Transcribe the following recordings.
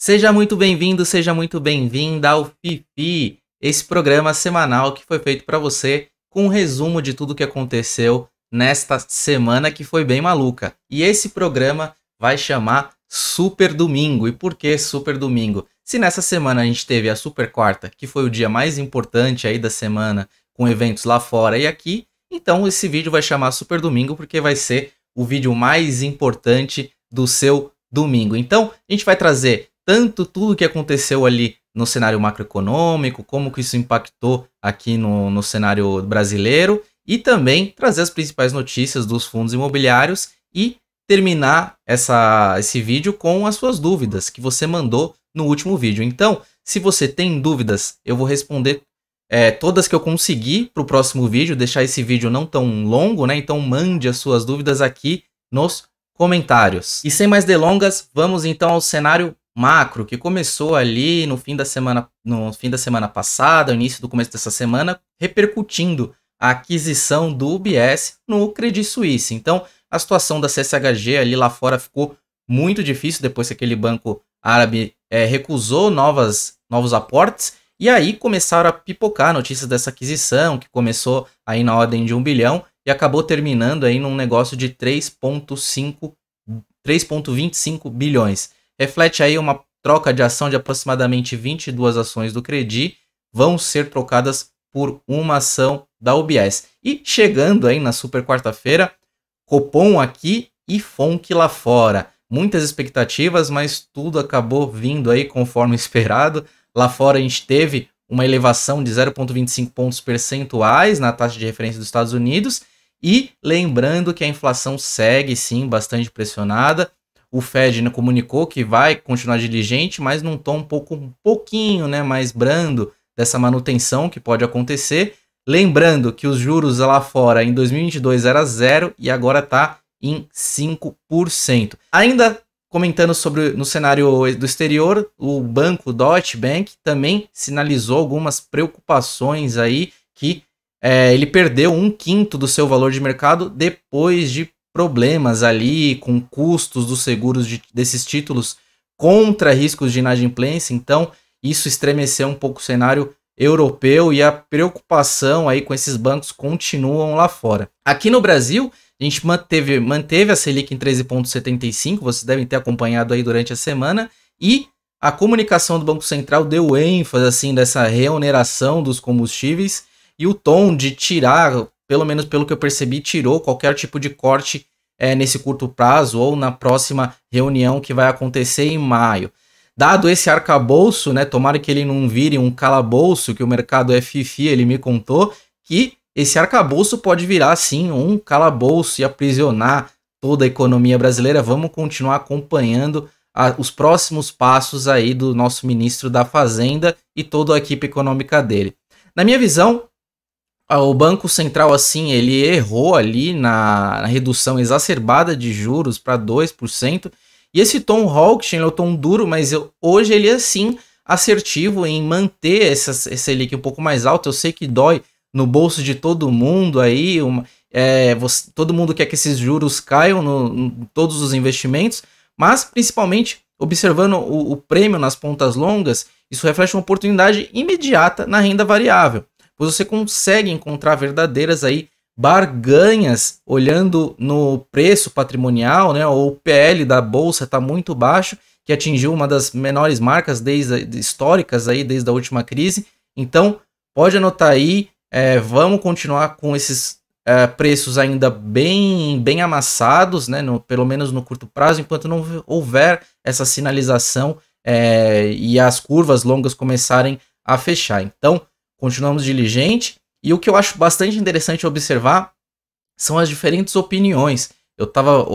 Seja muito bem-vindo, seja muito bem-vinda ao FIFI, esse programa semanal que foi feito para você com um resumo de tudo que aconteceu nesta semana que foi bem maluca. E esse programa vai chamar Super Domingo. E por que Super Domingo? Se nessa semana a gente teve a Super Quarta, que foi o dia mais importante aí da semana, com eventos lá fora e aqui, então esse vídeo vai chamar Super Domingo porque vai ser o vídeo mais importante do seu domingo. Então a gente vai trazer tanto tudo que aconteceu ali no cenário macroeconômico, como que isso impactou aqui no cenário brasileiro, e também trazer as principais notícias dos fundos imobiliários e terminar esse vídeo com as suas dúvidas que você mandou no último vídeo. Então, se você tem dúvidas, eu vou responder todas que eu conseguir para o próximo vídeo, deixar esse vídeo não tão longo, né? Então mande as suas dúvidas aqui nos comentários. E sem mais delongas, vamos então ao cenário macro, que começou ali no fim da semana passada, no início do começo dessa semana, repercutindo a aquisição do UBS no Credit Suisse. Então, a situação da CSHG ali lá fora ficou muito difícil depois que aquele banco árabe recusou novos aportes, e aí começaram a pipocar notícias dessa aquisição, que começou aí na ordem de 1 bilhão e acabou terminando aí num negócio de 3,25 bilhões. Reflete aí uma troca de ação de aproximadamente 22 ações do Credit vão ser trocadas por uma ação da UBS. E chegando aí na super quarta-feira, Copom aqui e FONC lá fora. Muitas expectativas, mas tudo acabou vindo aí conforme esperado. Lá fora a gente teve uma elevação de 0,25 pontos percentuais na taxa de referência dos Estados Unidos. E lembrando que a inflação segue sim bastante pressionada. O Fed comunicou que vai continuar diligente, mas num tom um pouquinho, né, mais brando dessa manutenção que pode acontecer. Lembrando que os juros lá fora em 2022 era 0 e agora está em 5%. Ainda comentando sobre no cenário do exterior, o banco Deutsche Bank também sinalizou algumas preocupações aí que ele perdeu 1/5 do seu valor de mercado depois de problemas ali com custos dos seguros desses títulos contra riscos de inadimplência. Então isso estremeceu um pouco o cenário europeu e a preocupação aí com esses bancos continuam lá fora. Aqui no Brasil a gente manteve a Selic em 13,75, vocês devem ter acompanhado aí durante a semana, e a comunicação do Banco Central deu ênfase assim dessa reoneração dos combustíveis e o tom de tirar, pelo menos pelo que eu percebi, tirou qualquer tipo de corte nesse curto prazo ou na próxima reunião que vai acontecer em maio. Dado esse arcabouço, né, tomara que ele não vire um calabouço, que o mercado é fifi, ele me contou que esse arcabouço pode virar sim um calabouço e aprisionar toda a economia brasileira. Vamos continuar acompanhando os próximos passos aí do nosso ministro da Fazenda e toda a equipe econômica dele. Na minha visão, o Banco Central, assim, ele errou ali na redução exacerbada de juros para 2%. E esse tom hawkish, ele é um tom duro, mas hoje ele é, sim, assertivo em manter essa Selic um pouco mais alta. Eu sei que dói no bolso de todo mundo aí. Todo mundo quer que esses juros caiam em todos os investimentos. Mas, principalmente, observando o prêmio nas pontas longas, isso reflete uma oportunidade imediata na renda variável, pois você consegue encontrar verdadeiras aí barganhas olhando no preço patrimonial, né? O PL da bolsa está muito baixo, que atingiu uma das menores marcas históricas aí desde a última crise. Então pode anotar aí, vamos continuar com esses preços ainda bem amassados, né? Pelo menos no curto prazo, enquanto não houver essa sinalização e as curvas longas começarem a fechar. Então continuamos diligente. E o que eu acho bastante interessante observar são as diferentes opiniões. Eu estava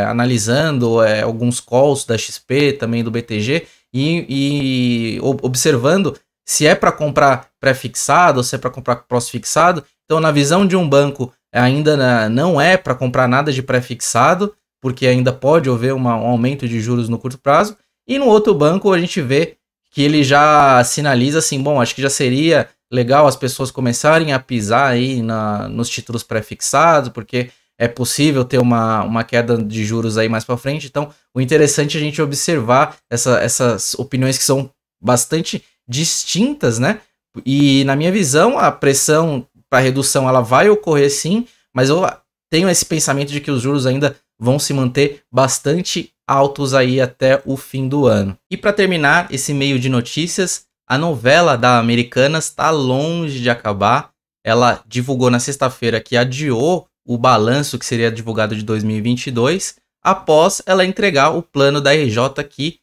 analisando alguns calls da XP, também do BTG, e observando se é para comprar pré-fixado ou se é para comprar pós-fixado. Então, na visão de um banco, ainda não é para comprar nada de pré-fixado, porque ainda pode haver um aumento de juros no curto prazo. E no outro banco, a gente vê que ele já sinaliza assim, bom, acho que já seria legal as pessoas começarem a pisar aí nos títulos pré-fixados, porque é possível ter uma queda de juros aí mais para frente. Então, o interessante é a gente observar essas opiniões que são bastante distintas, né? E na minha visão, a pressão para redução ela vai ocorrer sim, mas eu tenho esse pensamento de que os juros ainda vão se manter bastante altos aí até o fim do ano. E para terminar esse meio de notícias, a novela da Americanas está longe de acabar. Ela divulgou na sexta-feira que adiou o balanço que seria divulgado de 2022, após ela entregar o plano da RJ que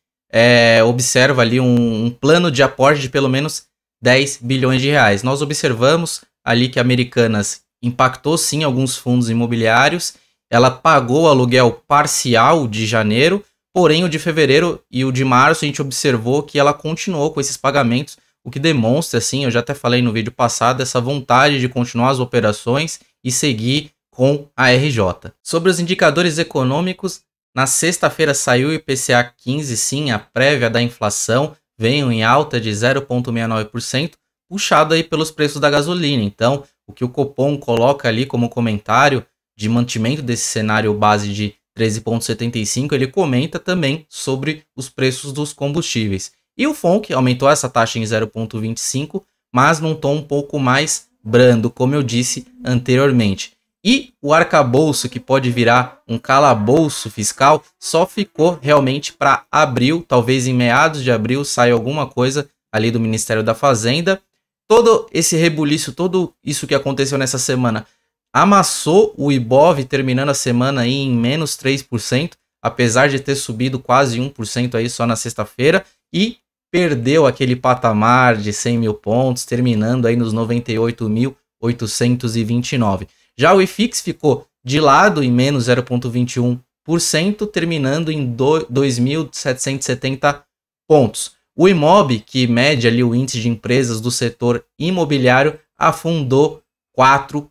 observa ali um plano de aporte de pelo menos 10 bilhões de reais. Nós observamos ali que a Americanas impactou sim alguns fundos imobiliários, ela pagou o aluguel parcial de janeiro, porém o de fevereiro e o de março a gente observou que ela continuou com esses pagamentos, o que demonstra, assim, eu já até falei no vídeo passado, essa vontade de continuar as operações e seguir com a RJ. Sobre os indicadores econômicos, na sexta-feira saiu o IPCA 15, sim, a prévia da inflação, veio em alta de 0,69%, puxado aí pelos preços da gasolina. Então, o que o Copom coloca ali como comentário de mantimento desse cenário base de 13,75, ele comenta também sobre os preços dos combustíveis. E o FONC aumentou essa taxa em 0,25, mas num tom um pouco mais brando, como eu disse anteriormente. E o arcabouço, que pode virar um calabouço fiscal, só ficou realmente para abril, talvez em meados de abril saia alguma coisa ali do Ministério da Fazenda. Todo esse rebuliço, tudo isso que aconteceu nessa semana, amassou o Ibov, terminando a semana aí em menos 3%, apesar de ter subido quase 1% aí só na sexta-feira, e perdeu aquele patamar de 100 mil pontos, terminando aí nos 98.829. Já o IFIX ficou de lado em menos 0,21%, terminando em 2.770 pontos. O Imob, que mede ali o índice de empresas do setor imobiliário, afundou 4%.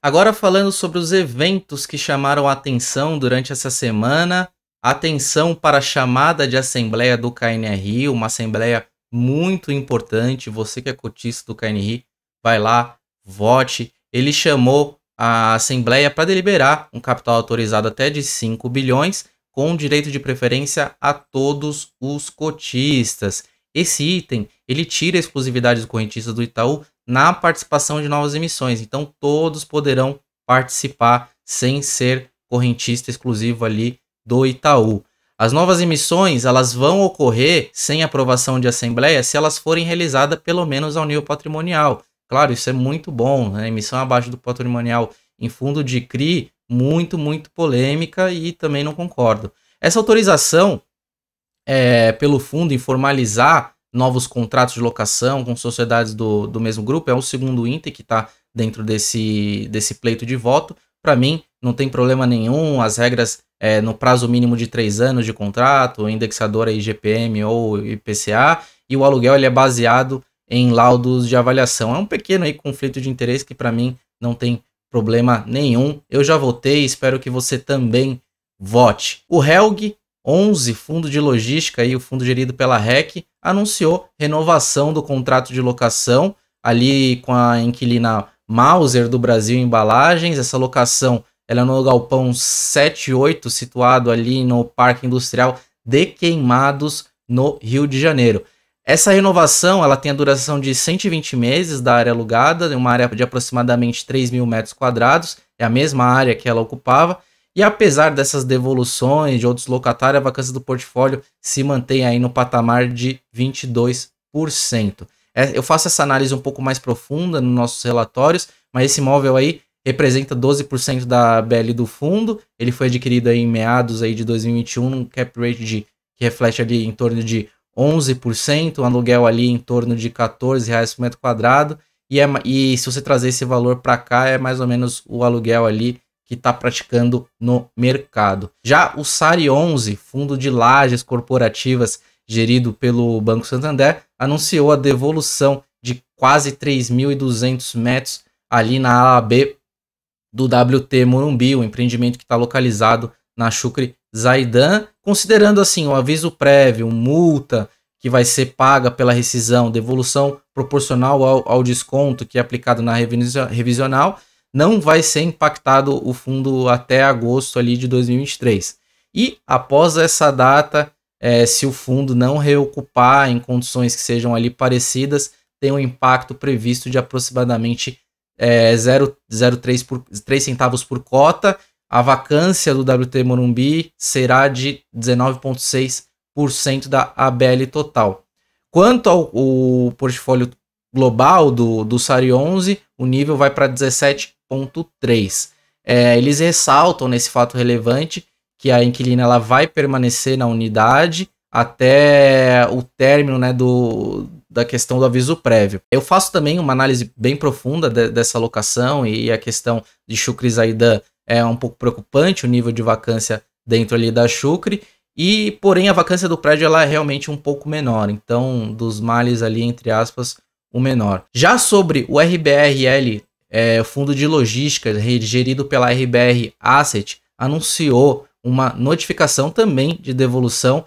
Agora falando sobre os eventos que chamaram a atenção durante essa semana, atenção para a chamada de assembleia do KNRI, uma assembleia muito importante. Você que é cotista do KNRI, vai lá, vote. Ele chamou a assembleia para deliberar um capital autorizado até de 5 bilhões, com direito de preferência a todos os cotistas. Esse item, ele tira a exclusividade dos correntistas do Itaú na participação de novas emissões. Então, todos poderão participar sem ser correntista exclusivo ali do Itaú. As novas emissões, elas vão ocorrer sem aprovação de assembleia se elas forem realizadas pelo menos ao nível patrimonial. Claro, isso é muito bom, né? Emissão abaixo do patrimonial em fundo de CRI, muito polêmica e também não concordo. Essa autorização pelo fundo em formalizar novos contratos de locação com sociedades do mesmo grupo é o segundo item que está dentro desse pleito de voto. Para mim, não tem problema nenhum, as regras no prazo mínimo de 3 anos de contrato, indexador IGPM ou IPCA, e o aluguel ele é baseado em laudos de avaliação. É um pequeno aí conflito de interesse que para mim não tem problema nenhum. Eu já votei, espero que você também vote. O Helg 11, fundo de logística, aí, o fundo gerido pela REC, anunciou renovação do contrato de locação ali com a inquilina Mauser do Brasil Embalagens. Essa locação ela é no galpão 78, situado ali no Parque Industrial de Queimados, no Rio de Janeiro. Essa renovação ela tem a duração de 120 meses da área alugada, uma área de aproximadamente 3 mil metros quadrados, é a mesma área que ela ocupava, e apesar dessas devoluções de outros locatários, a vacância do portfólio se mantém aí no patamar de 22%. Eu faço essa análise um pouco mais profunda nos nossos relatórios, mas esse imóvel aí representa 12% da BL do fundo, ele foi adquirido aí em meados aí de 2021, num cap rate que reflete ali em torno de 11%, um aluguel ali em torno de R$14 por metro quadrado, e se você trazer esse valor para cá, é mais ou menos o aluguel ali que está praticando no mercado. Já o SARI 11, fundo de lajes corporativas gerido pelo Banco Santander, anunciou a devolução de quase 3.200 metros ali na ala B do WT Morumbi, o empreendimento que está localizado na Chucre Zaidan, considerando assim o aviso prévio, multa que vai ser paga pela rescisão, devolução proporcional ao desconto que é aplicado na revisional, não vai ser impactado o fundo até agosto ali de 2023. E após essa data, se o fundo não reocupar em condições que sejam ali parecidas, tem um impacto previsto de aproximadamente 0,03 centavos por cota. A vacância do WT Morumbi será de 19,6% da ABL total. Quanto ao portfólio global do SARI 11, o nível vai para 17,3%. Eles ressaltam nesse fato relevante que a inquilina ela vai permanecer na unidade até o término, né, da questão do aviso prévio. Eu faço também uma análise bem profunda dessa locação e a questão de Shukri Zaidan é um pouco preocupante, o nível de vacância dentro ali da Shukri, e porém a vacância do prédio ela é realmente um pouco menor, então dos males ali, entre aspas, o menor. Já sobre o RBRL, o fundo de logística gerido pela RBR Asset, anunciou uma notificação também de devolução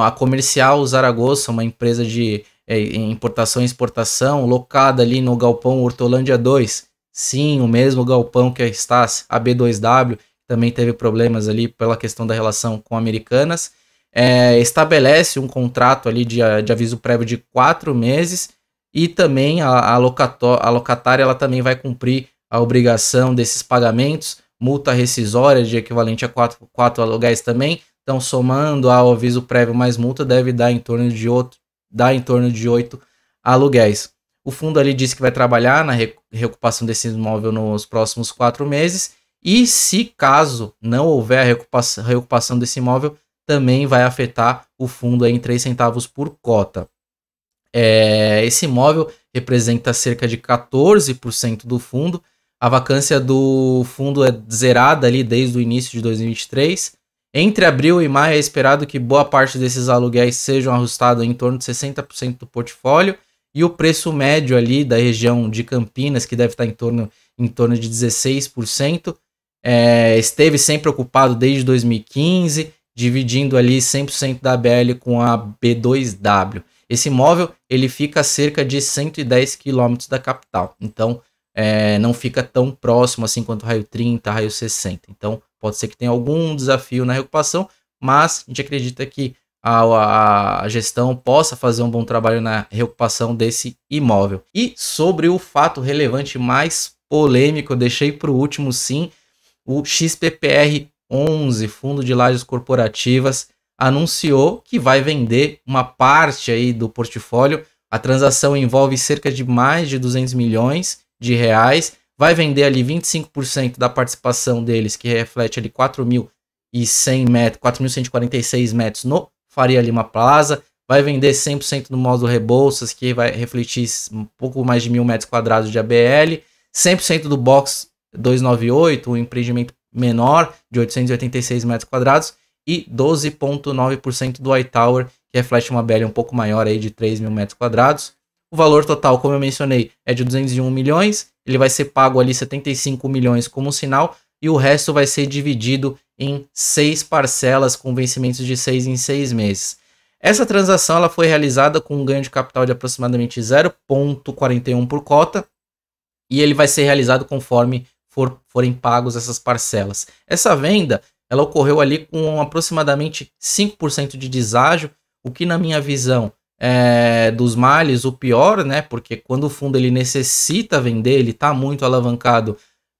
a Comercial Zaragoza, uma empresa de importação e exportação, locada ali no galpão Hortolândia 2. Sim, o mesmo galpão que a Estácio, a B2W, também teve problemas ali pela questão da relação com Americanas. Estabelece um contrato ali de aviso prévio de 4 meses e também a locatária ela também vai cumprir a obrigação desses pagamentos, multa rescisória de equivalente a 4 aluguéis também. Então, somando ao aviso prévio mais multa, deve dar em torno de 8 aluguéis. O fundo ali disse que vai trabalhar na reocupação desse imóvel nos próximos 4 meses. E se caso não houver a reocupação desse imóvel, também vai afetar o fundo em 3 centavos por cota. Esse imóvel representa cerca de 14% do fundo. A vacância do fundo é zerada ali desde o início de 2023. Entre abril e maio é esperado que boa parte desses aluguéis sejam ajustados em torno de 60% do portfólio. E o preço médio ali da região de Campinas, que deve estar em torno de 16%, esteve sempre ocupado desde 2015, dividindo ali 100% da ABL com a B2W. Esse imóvel ele fica a cerca de 110 km da capital, então não fica tão próximo assim quanto o raio 30, raio 60. Então pode ser que tenha algum desafio na reocupação, mas a gente acredita que a gestão possa fazer um bom trabalho na reocupação desse imóvel. E sobre o fato relevante mais polêmico, eu deixei para o último sim, o XPPR 11, Fundo de Lajes Corporativas, anunciou que vai vender uma parte aí do portfólio. A transação envolve cerca de mais de 200 milhões de reais. Vai vender ali 25% da participação deles, que reflete ali 4.100 metros, 4.146 metros no Faria Lima Plaza. Vai vender 100% no módulo Rebouças, que vai refletir um pouco mais de 1.000 metros quadrados de ABL. 100% do box 298, um empreendimento menor de 886 metros quadrados. E 12,9% do iTower, que reflete uma ABL um pouco maior aí de 3.000 metros quadrados. O valor total, como eu mencionei, é de 201 milhões. Ele vai ser pago ali 75 milhões como sinal. E o resto vai ser dividido em 6 parcelas com vencimentos de 6 em 6 meses. Essa transação ela foi realizada com um ganho de capital de aproximadamente 0,41 por cota. E ele vai ser realizado conforme forem pagos essas parcelas. Essa venda ela ocorreu ali com aproximadamente 5% de deságio, o que na minha visão dos males o pior, né? Porque quando o fundo ele necessita vender, ele está muito alavancado,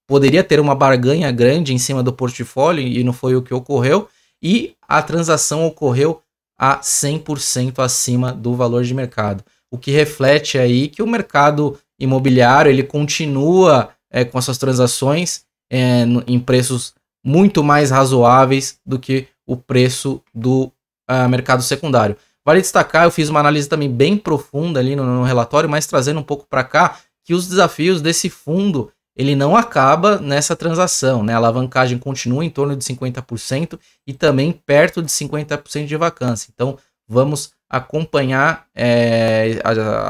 poderia ter uma barganha grande em cima do portfólio e não foi o que ocorreu. E a transação ocorreu a 100% acima do valor de mercado, o que reflete aí que o mercado imobiliário ele continua com as suas transações em preços muito mais razoáveis do que o preço do mercado secundário. Vale destacar, eu fiz uma análise também bem profunda ali no relatório, mas trazendo um pouco para cá, que os desafios desse fundo, ele não acaba nessa transação, né? A alavancagem continua em torno de 50% e também perto de 50% de vacância. Então, vamos acompanhar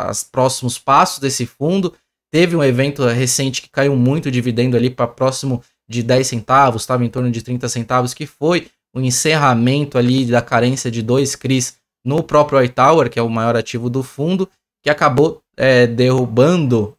os próximos passos desse fundo. Teve um evento recente que caiu muito o dividendo ali para próximo de 10 centavos, estava em torno de 30 centavos, que foi o encerramento ali da carência de 2 CRIs no próprio iTower, que é o maior ativo do fundo, que acabou derrubando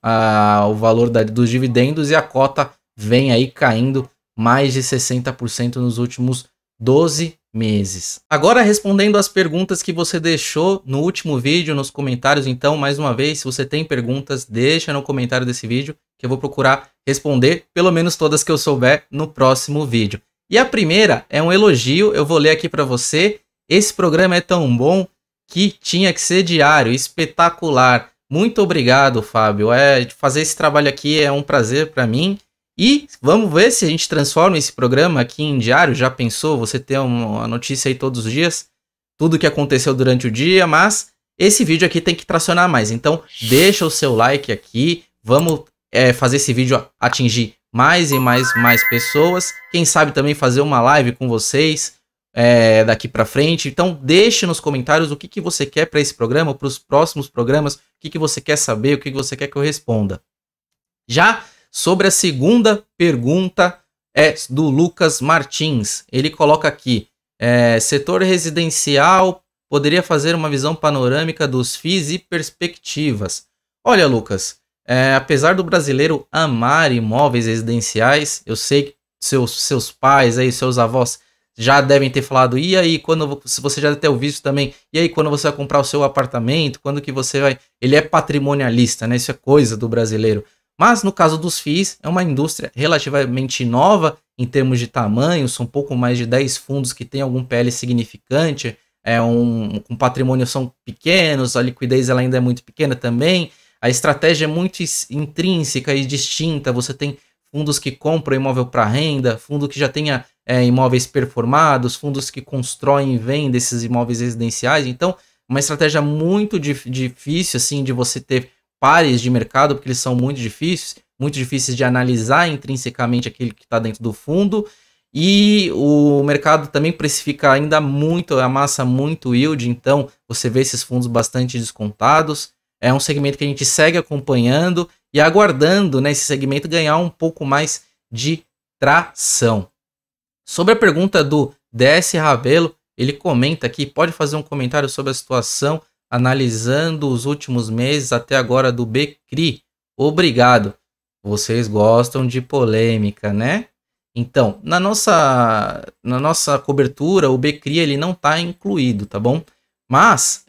o valor dos dividendos e a cota vem aí caindo mais de 60% nos últimos 12 meses. Agora, respondendo às perguntas que você deixou no último vídeo, nos comentários, então, mais uma vez, se você tem perguntas, deixa no comentário desse vídeo, que eu vou procurar responder, pelo menos todas que eu souber, no próximo vídeo. E a primeira é um elogio, eu vou ler aqui para você. Esse programa é tão bom que tinha que ser diário, espetacular. Muito obrigado, Fábio. Fazer esse trabalho aqui é um prazer para mim. E vamos ver se a gente transforma esse programa aqui em diário. Já pensou você ter uma notícia aí todos os dias? Tudo que aconteceu durante o dia, mas esse vídeo aqui tem que tracionar mais. Então deixa o seu like aqui. Vamos fazer esse vídeo atingir mais e mais pessoas. Quem sabe também fazer uma live com vocês daqui para frente. Então deixe nos comentários o que você quer para esse programa, para os próximos programas. O que você quer saber, o que você quer que eu responda. Já sobre a segunda pergunta é do Lucas Martins. Ele coloca aqui, setor residencial poderia fazer uma visão panorâmica dos FIIs e perspectivas. Olha, Lucas, apesar do brasileiro amar imóveis residenciais, eu sei que seus pais, aí, seus avós já devem ter falado, e aí, se você já deve ter ouvido também, e aí quando você vai comprar o seu apartamento, quando que você vai... Ele é patrimonialista, né? Isso é coisa do brasileiro. Mas no caso dos FIIs, é uma indústria relativamente nova em termos de tamanho, são pouco mais de 10 fundos que têm algum PL significante, com patrimônio são pequenos, a liquidez ela ainda é muito pequena também, a estratégia é muito intrínseca e distinta, você tem fundos que compram imóvel para renda, fundo que já tenha imóveis performados, fundos que constroem e vendem esses imóveis residenciais, então uma estratégia muito difícil assim, de você ter pares de mercado, porque eles são muito difíceis de analisar intrinsecamente aquele que está dentro do fundo, e o mercado também precifica ainda muito, amassa muito yield, então você vê esses fundos bastante descontados. É um segmento que a gente segue acompanhando e aguardando, né, esse segmento ganhar um pouco mais de tração. Sobre a pergunta do DS Rabelo, ele comenta aqui, pode fazer um comentário sobre a situação analisando os últimos meses até agora do BCRI. Obrigado. Vocês gostam de polêmica, né? Então, na nossa cobertura, o BCRI ele não está incluído, tá bom? Mas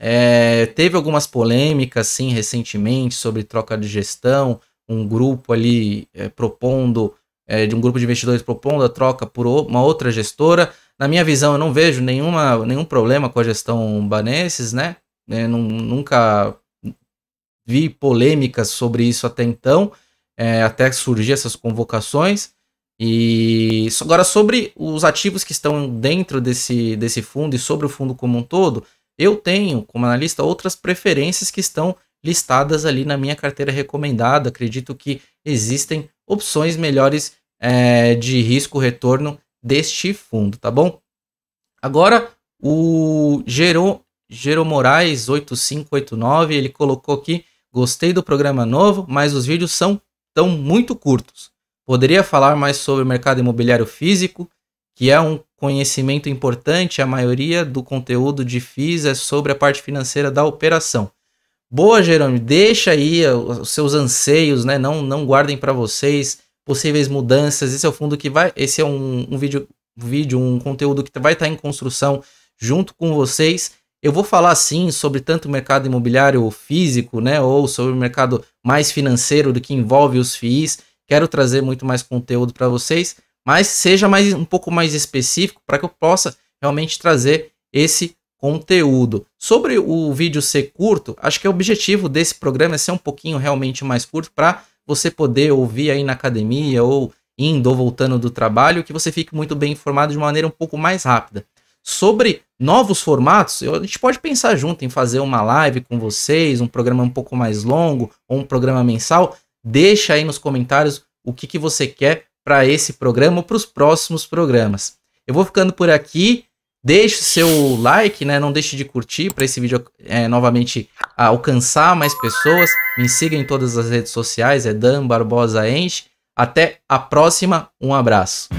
teve algumas polêmicas, sim, recentemente, sobre troca de gestão, um grupo ali de um grupo de investidores propondo a troca por uma outra gestora. Na minha visão, eu não vejo nenhum problema com a gestão Banesses, né? Nunca vi polêmicas sobre isso até então, até surgir essas convocações. E agora, sobre os ativos que estão dentro desse fundo e sobre o fundo como um todo, eu tenho, como analista, outras preferências que estão listadas ali na minha carteira recomendada. Acredito que existem opções melhores de risco-retorno deste fundo, tá bom? Agora, o Gero Moraes 8589, ele colocou aqui, gostei do programa novo, mas os vídeos tão muito curtos. Poderia falar mais sobre o mercado imobiliário físico, que é um conhecimento importante, a maioria do conteúdo de FIIs é sobre a parte financeira da operação. Boa, Jerônimo, deixa aí os seus anseios, né? Não guardem para vocês possíveis mudanças. Esse é o fundo que esse é um vídeo, um conteúdo que vai estar em construção junto com vocês. Eu vou falar sim sobre tanto o mercado imobiliário físico, né, ou sobre o mercado mais financeiro do que envolve os FIIs. Quero trazer muito mais conteúdo para vocês, mas seja um pouco mais específico para que eu possa realmente trazer esse conteúdo. Sobre o vídeo ser curto, acho que o objetivo desse programa é ser um pouquinho realmente mais curto para você poder ouvir aí na academia ou indo ou voltando do trabalho, que você fique muito bem informado de maneira um pouco mais rápida. Sobre novos formatos, a gente pode pensar junto em fazer uma live com vocês, um programa um pouco mais longo ou um programa mensal. Deixa aí nos comentários o que você quer para esse programa ou para os próximos programas. Eu vou ficando por aqui. Deixe o seu like, né? Não deixe de curtir para esse vídeo novamente alcançar mais pessoas. Me siga em todas as redes sociais, é Dan Barbosa Enche. Até a próxima, um abraço.